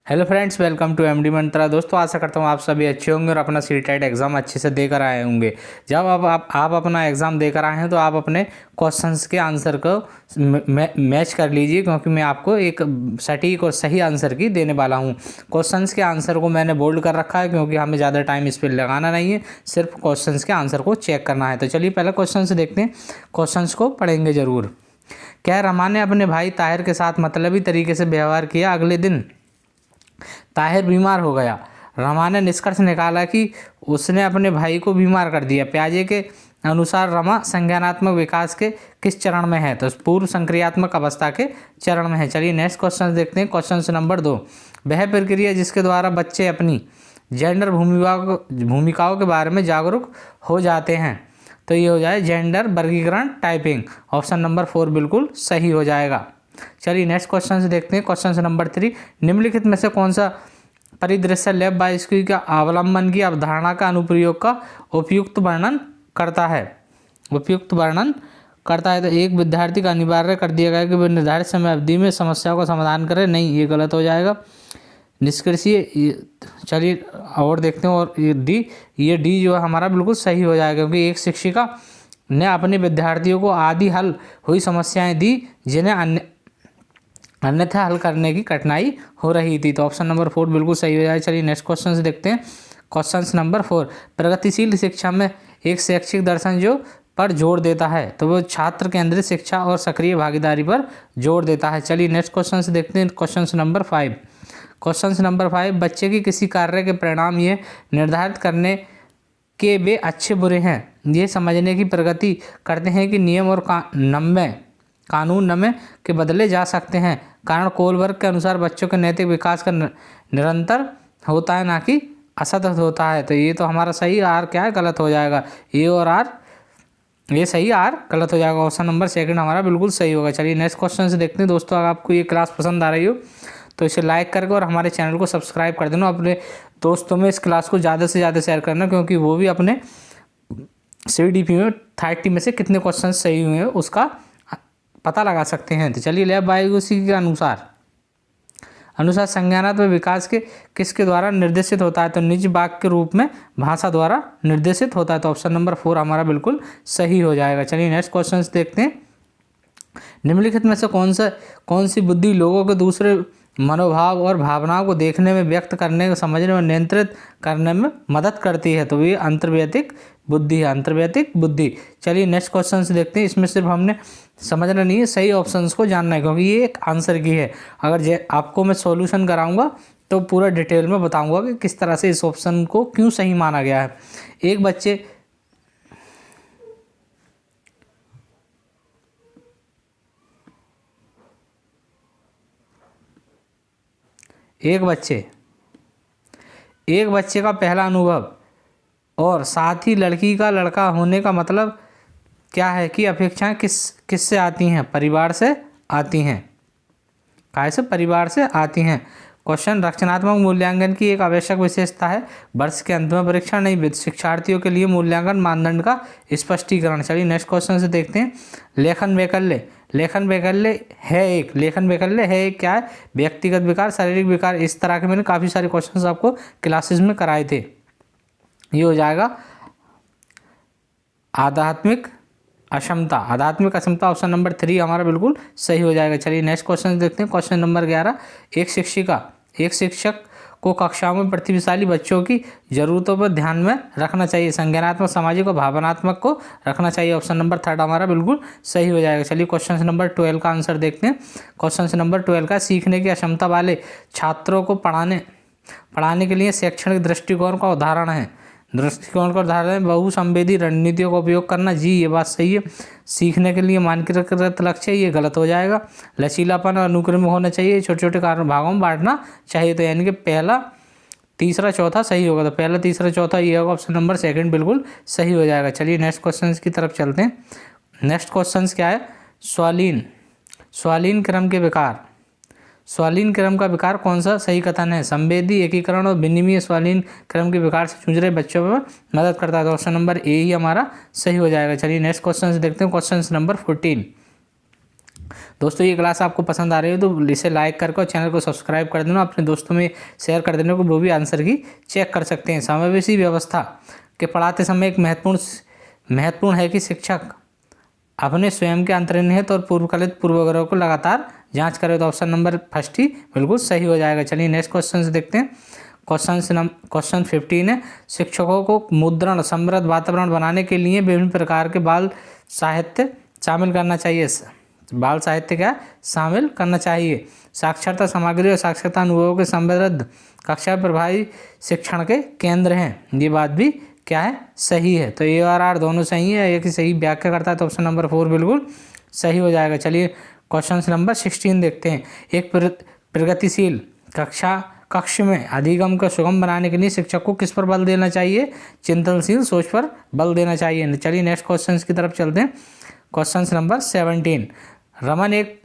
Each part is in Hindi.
Hello friends, welcome to MD Mantra. दोस्तों, आशा करता हूँ आप सभी अच्छे होंगे और अपना सीटेट एग्ज़ाम अच्छे से देकर आए होंगे। जब आप अपना एग्ज़ाम देकर आए हैं तो आप अपने क्वेश्चंस के आंसर को मैच कर लीजिए, क्योंकि मैं आपको एक सटीक और सही आंसर की देने वाला हूँ। क्वेश्चंस के आंसर को मैंने बोल्ड कर रखा है क्योंकि हमें ज़्यादा टाइम इस पर लगाना नहीं है, सिर्फ क्वेश्चंस के आंसर को चेक करना है। तो चलिए पहले क्वेश्चन देखते हैं, क्वेश्चंस को पढ़ेंगे ज़रूर। क्या रमा ने अपने भाई ताहिर के साथ मतलबी तरीके से व्यवहार किया? अगले दिन ताहिर बीमार हो गया। रमा ने निष्कर्ष निकाला कि उसने अपने भाई को बीमार कर दिया। प्याजे के अनुसार रमा संज्ञानात्मक विकास के किस चरण में है? तो पूर्व संक्रियात्मक अवस्था के चरण में है। चलिए नेक्स्ट क्वेश्चन देखते हैं। क्वेश्चन नंबर 2, वह प्रक्रिया जिसके द्वारा बच्चे अपनी जेंडर भूमिकाओं के बारे में जागरूक हो जाते हैं। तो ये हो जाए जेंडर वर्गीकरण टाइपिंग। ऑप्शन नंबर 4 बिल्कुल सही हो जाएगा। चलिए नेक्स्ट क्वेश्चन से देखते हैं। क्वेश्चन नंबर 3, निम्नलिखित में से कौन सा परिदृश्य लैब बायोस्क्यू का अवलंबन की अवधारणा का अनुप्रयोग का उपयुक्त वर्णन करता है? उपयुक्त वर्णन करता है। तो एक विद्यार्थी का अनिवार्य कर दिया गया कि वह निर्धारित समय अवधि में समस्याओं का समाधान करे। नहीं, ये गलत हो जाएगा। निष्कर्षीय, चलिए और देखते हैं। और ये डी जो है हमारा बिल्कुल सही हो जाएगा, क्योंकि एक शिक्षिका ने अपने विद्यार्थियों को आदि हल हुई समस्याएं दी जिन्हें अन्यथा हल करने की कठिनाई हो रही थी। तो ऑप्शन नंबर 4 बिल्कुल सही हो जाए। चलिए नेक्स्ट क्वेश्चन से देखते हैं। क्वेश्चन नंबर 4, प्रगतिशील शिक्षा में एक शैक्षिक दर्शन जो पर जोर देता है, तो वो छात्र केंद्रित शिक्षा और सक्रिय भागीदारी पर जोर देता है। चलिए नेक्स्ट क्वेश्चन से देखते हैं। क्वेश्चन नंबर 5, क्वेश्चन नंबर 5, बच्चे की किसी कार्य के परिणाम ये निर्धारित करने के वे अच्छे बुरे हैं, ये समझने की प्रगति करते हैं कि नियम और कानून नमे के बदले जा सकते हैं। कारण कोलबर्ग के अनुसार बच्चों के नैतिक विकास का निरंतर होता है, ना कि असतत होता है। तो ये तो हमारा सही आर क्या है, गलत हो जाएगा। ए और आर, ये सही आर गलत हो जाएगा। ऑप्शन नंबर 2 हमारा बिल्कुल सही होगा। चलिए नेक्स्ट क्वेश्चन से देखते हैं। दोस्तों, अगर आपको ये क्लास पसंद आ रही हो तो इसे लाइक करके और हमारे चैनल को सब्सक्राइब कर देना। अपने दोस्तों में इस क्लास को ज़्यादा से ज़्यादा शेयर करना, क्योंकि वो भी अपने CDP में 30 में से कितने क्वेश्चन सही हुए हैं उसका पता लगा सकते हैं। तो चलिए लैब बायोस्क्यू के अनुसार संज्ञानात्मक विकास के किसके द्वारा निर्देशित होता है? तो निज वाक्य के रूप में भाषा द्वारा निर्देशित होता है। तो ऑप्शन नंबर 4 हमारा बिल्कुल सही हो जाएगा। चलिए नेक्स्ट क्वेश्चन देखते हैं। निम्नलिखित में से कौन सी बुद्धि लोगों के दूसरे मनोभाव और भावनाओं को देखने में, व्यक्त करने, समझने और नियंत्रित करने में मदद करती है? तो ये अंतर्वैयक्तिक बुद्धि है, अंतर्वैयक्तिक बुद्धि। चलिए नेक्स्ट क्वेश्चन से देखते हैं। इसमें सिर्फ हमने समझना नहीं है, सही ऑप्शंस को जानना है, क्योंकि ये एक आंसर की है। अगर आपको मैं सॉल्यूशन कराऊंगा तो पूरा डिटेल में बताऊंगा कि किस तरह से इस ऑप्शन को क्यों सही माना गया है। एक बच्चे का पहला अनुभव और साथ ही लड़की का लड़का होने का मतलब क्या है कि अपेक्षाएं किससे आती हैं? परिवार से आती हैं। काय से? परिवार से आती हैं। क्वेश्चन, रचनात्मक मूल्यांकन की एक आवश्यक विशेषता है वर्ष के अंत में परीक्षा नहीं, शिक्षार्थियों के लिए मूल्यांकन मानदंड का स्पष्टीकरण। चलिए नेक्स्ट क्वेश्चन से देखते हैं। लेखन वैकल्य है एक क्या है? व्यक्तिगत विकार, शारीरिक विकार। इस तरह के मैंने काफ़ी सारे क्वेश्चंस आपको क्लासेस में कराए थे। ये हो जाएगा आध्यात्मिक अक्षमता। ऑप्शन नंबर 3 हमारा बिल्कुल सही हो जाएगा। चलिए नेक्स्ट क्वेश्चन देखते हैं। क्वेश्चन नंबर 11, एक शिक्षक को कक्षाओं में प्रतिभाशाली बच्चों की जरूरतों पर ध्यान में रखना चाहिए। संज्ञानात्मक, सामाजिक और भावनात्मक को रखना चाहिए। ऑप्शन नंबर 3 हमारा बिल्कुल सही हो जाएगा। चलिए क्वेश्चन नंबर 12 का आंसर देखते हैं। क्वेश्चन नंबर 12 का, सीखने की अक्षमता वाले छात्रों को पढ़ाने के लिए शैक्षणिक दृष्टिकोण का उदाहरण है बहुसंवेदी रणनीतियों का उपयोग करना। जी, ये बात सही है। सीखने के लिए मानकीकृत लक्ष्य, ये गलत हो जाएगा। लचीलापन और अनुक्रमिक होना चाहिए। छोटे छोटे कारण भागों में बांटना चाहिए। तो यानी कि पहला, तीसरा, चौथा सही होगा। तो पहला, तीसरा, चौथा ये होगा। ऑप्शन नंबर 2 बिल्कुल सही हो जाएगा। चलिए नेक्स्ट क्वेश्चन की तरफ चलते हैं। नेक्स्ट क्वेश्चन क्या है? स्वालीन क्रम के विकार। स्वालीन क्रम का विकार कौन सा सही कथन है? संवेदी, एकीकरण और विनिमय स्वालीन क्रम के विकार से जूझ रहे बच्चों में मदद करता है। तो ऑप्शन नंबर ए ही हमारा सही हो जाएगा। चलिए नेक्स्ट क्वेश्चन देखते हैं। क्वेश्चन नंबर 14, दोस्तों ये क्लास आपको पसंद आ रही है तो इसे लाइक करके और चैनल को सब्सक्राइब कर देना, अपने दोस्तों में शेयर कर देने को, वो भी आंसर की चेक कर सकते हैं। समावेशी व्यवस्था के पढ़ाते समय एक महत्वपूर्ण है कि शिक्षक अपने स्वयं के अंतर्निहित और पूर्वकल्पित पूर्वाग्रह को लगातार जांच करे। तो ऑप्शन नंबर फर्स्ट ही बिल्कुल सही हो जाएगा। चलिए नेक्स्ट क्वेश्चन से देखते हैं। क्वेश्चन 15 है, शिक्षकों को मुद्रण समृद्ध वातावरण बनाने के लिए विभिन्न प्रकार के बाल साहित्य शामिल करना चाहिए। बाल साहित्य क्या शामिल करना चाहिए? साक्षरता सामग्री और साक्षरता अनुभवों के समृद्ध कक्षा प्रभावी शिक्षण के केंद्र हैं। ये बात भी क्या है? सही है। तो ए और आर दोनों सही है, एक ही सही व्याख्या करता है, तो ऑप्शन नंबर 4 बिल्कुल सही हो जाएगा। चलिए क्वेश्चन नंबर 16 देखते हैं। एक प्रगतिशील कक्ष में अधिगम को सुगम बनाने के लिए शिक्षक को किस पर बल देना चाहिए? चिंतनशील सोच पर बल देना चाहिए। चलिए नेक्स्ट क्वेश्चन की तरफ चलते हैं। क्वेश्चन नंबर 17, रमन एक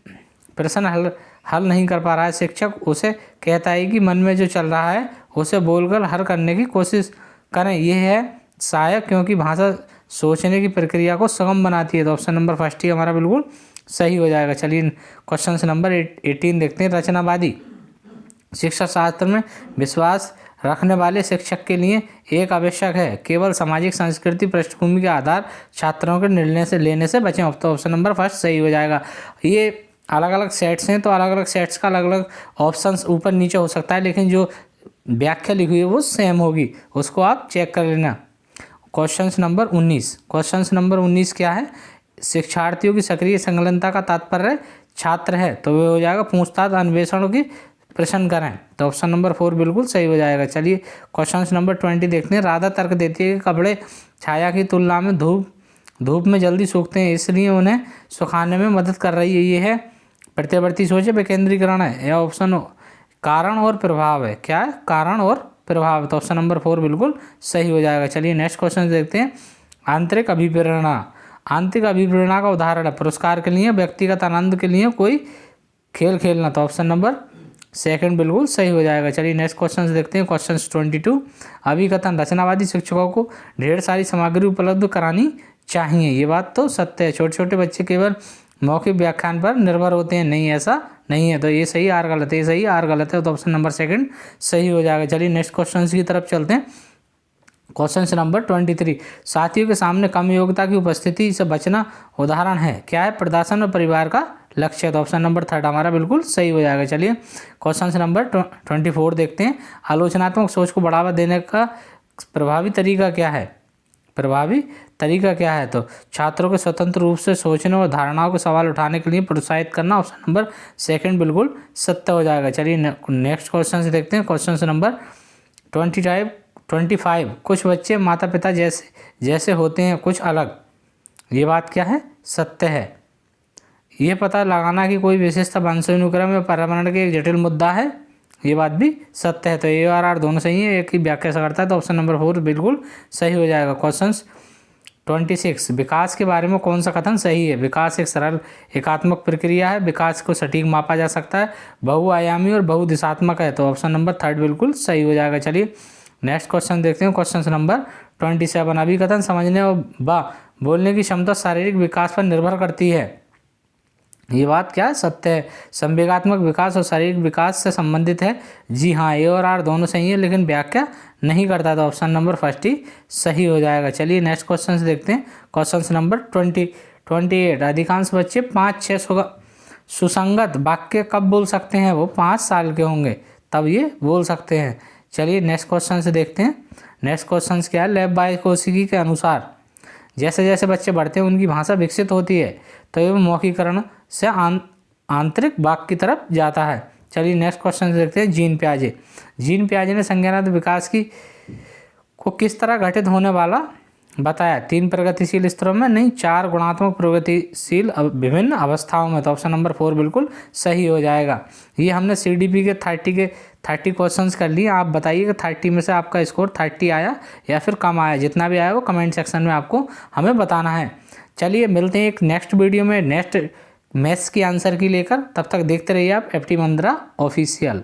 प्रश्न हल नहीं कर पा रहा है। शिक्षक उसे कहता है कि मन में जो चल रहा है उसे बोलकर हल करने की कोशिश करें। यह है सहायक क्योंकि भाषा सोचने की प्रक्रिया को सुगम बनाती है। तो ऑप्शन नंबर फर्स्ट ही हमारा बिल्कुल सही हो जाएगा। चलिए क्वेश्चन नंबर 18 देखते हैं। रचनावादी शिक्षा शास्त्र में विश्वास रखने वाले शिक्षक के लिए एक आवश्यक है केवल सामाजिक संस्कृति पृष्ठभूमि के आधार छात्रों के निर्णय से लेने से बचें। तो ऑप्शन नंबर फर्स्ट सही हो जाएगा। ये अलग अलग सेट्स हैं तो अलग अलग सेट्स का अलग अलग ऑप्शंस ऊपर नीचे हो सकता है, लेकिन जो व्याख्या लिखी हुई है वो सेम होगी, उसको आप चेक कर लेना। क्वेश्चन नंबर 19 क्या है? शिक्षार्थियों की सक्रिय संलग्नता का तात्पर्य छात्र है, तो वो हो जाएगा पूछताछ अन्वेषण की प्रश्न करें। तो ऑप्शन नंबर 4 बिल्कुल सही हो जाएगा। चलिए क्वेश्चन नंबर 20 देखते हैं। राधा तर्क देती है कि कपड़े छाया की तुलना में धूप में जल्दी सूखते हैं, इसलिए उन्हें सुखाने में मदद कर रही है। ये है प्रत्यावर्ती सोच है, विकेंद्रीकरण है, या ऑप्शन कारण और प्रभाव है। क्या है? कारण और प्रभाव। तो ऑप्शन नंबर 4 बिल्कुल सही हो जाएगा। चलिए नेक्स्ट क्वेश्चन देखते हैं। आंतरिक अभिप्रेरणा का उदाहरण है पुरस्कार के लिए, व्यक्तिगत आनंद के लिए कोई खेल खेलना। तो ऑप्शन नंबर सेकंड बिल्कुल सही हो जाएगा। चलिए नेक्स्ट क्वेश्चन देखते हैं। क्वेश्चन 22, अभिकथन रचनावादी शिक्षकों को ढेर सारी सामग्री उपलब्ध करानी चाहिए। ये बात तो सत्य है। छोटे छोटे बच्चे केवल मौखिक व्याख्यान पर निर्भर होते हैं, नहीं ऐसा नहीं है। तो ये सही आर गलत है, ये सही आर गलत है, तो ऑप्शन नंबर सेकंड सही हो जाएगा। चलिए नेक्स्ट क्वेश्चन की तरफ चलते हैं। क्वेश्चन नंबर 23, साथियों के सामने कम योग्यता की उपस्थिति से बचना उदाहरण है। क्या है? प्रदर्शन और परिवार का लक्ष्य। तो ऑप्शन नंबर 3 हमारा बिल्कुल सही हो जाएगा। चलिए क्वेश्चन नंबर 24 देखते हैं। आलोचनात्मक सोच को बढ़ावा देने का प्रभावी तरीका क्या है? तो छात्रों को स्वतंत्र रूप से सोचने और धारणाओं के सवाल उठाने के लिए प्रोत्साहित करना। ऑप्शन नंबर सेकंड बिल्कुल सत्य हो जाएगा। चलिए नेक्स्ट क्वेश्चन से देखते हैं। क्वेश्चन नंबर 25, कुछ बच्चे माता पिता जैसे होते हैं, कुछ अलग। ये बात क्या है? सत्य है। ये पता लगाना कि कोई विशेषता वंशानुक्रम या पर्यावरण के एक जटिल मुद्दा है, ये बात भी सत्य है। तो ए और आर दोनों सही है, एक ही व्याख्या से करता है, तो ऑप्शन नंबर 4 बिल्कुल सही हो जाएगा। क्वेश्चन 26, विकास के बारे में कौन सा कथन सही है? विकास एक सरल एकात्मक प्रक्रिया है, विकास को सटीक मापा जा सकता है, बहुआयामी और बहुदिशात्मक है। तो ऑप्शन नंबर 3 बिल्कुल सही हो जाएगा। चलिए नेक्स्ट क्वेश्चन देखते हैं। क्वेश्चन नंबर 27, अभिकथन समझने और बोलने की क्षमता शारीरिक विकास पर निर्भर करती है। ये बात क्या सत्य है? संवेगात्मक विकास और शारीरिक विकास से संबंधित है। जी हाँ, ए और आर दोनों सही है, लेकिन व्याख्या नहीं करता, तो ऑप्शन नंबर फर्स्ट ही सही हो जाएगा। चलिए नेक्स्ट क्वेश्चन से देखते हैं। क्वेश्चन नंबर 28, अधिकांश बच्चे 5-6 सुसंगत वाक्य कब बोल सकते हैं? वो 5 साल के होंगे तब ये बोल सकते हैं। चलिए नेक्स्ट क्वेश्चन से देखते हैं। नेक्स्ट क्वेश्चन क्या है? लैब बायोकोशिकी के अनुसार जैसे जैसे बच्चे बढ़ते हैं उनकी भाषा विकसित होती है, तो ये मौखिकरण से आंतरिक वाक्य की तरफ जाता है। चलिए नेक्स्ट क्वेश्चन देखते हैं। जीन पियाजे ने संज्ञानात्मक विकास को किस तरह घटित होने वाला बताया? 3 प्रगतिशील स्तरों में नहीं, 4 गुणात्मक प्रगतिशील विभिन्न अवस्थाओं में। तो ऑप्शन नंबर 4 बिल्कुल सही हो जाएगा। ये हमने CDP के 30 क्वेश्चंस कर लिए। आप बताइए कि 30 में से आपका स्कोर 30 आया या फिर कम आया। जितना भी आया वो कमेंट सेक्शन में आपको हमें बताना है। चलिए मिलते हैं एक नेक्स्ट वीडियो में नेक्स्ट मैथ्स की आंसर की लेकर। तब तक देखते रहिए आप FT मंत्रा ऑफिशियल।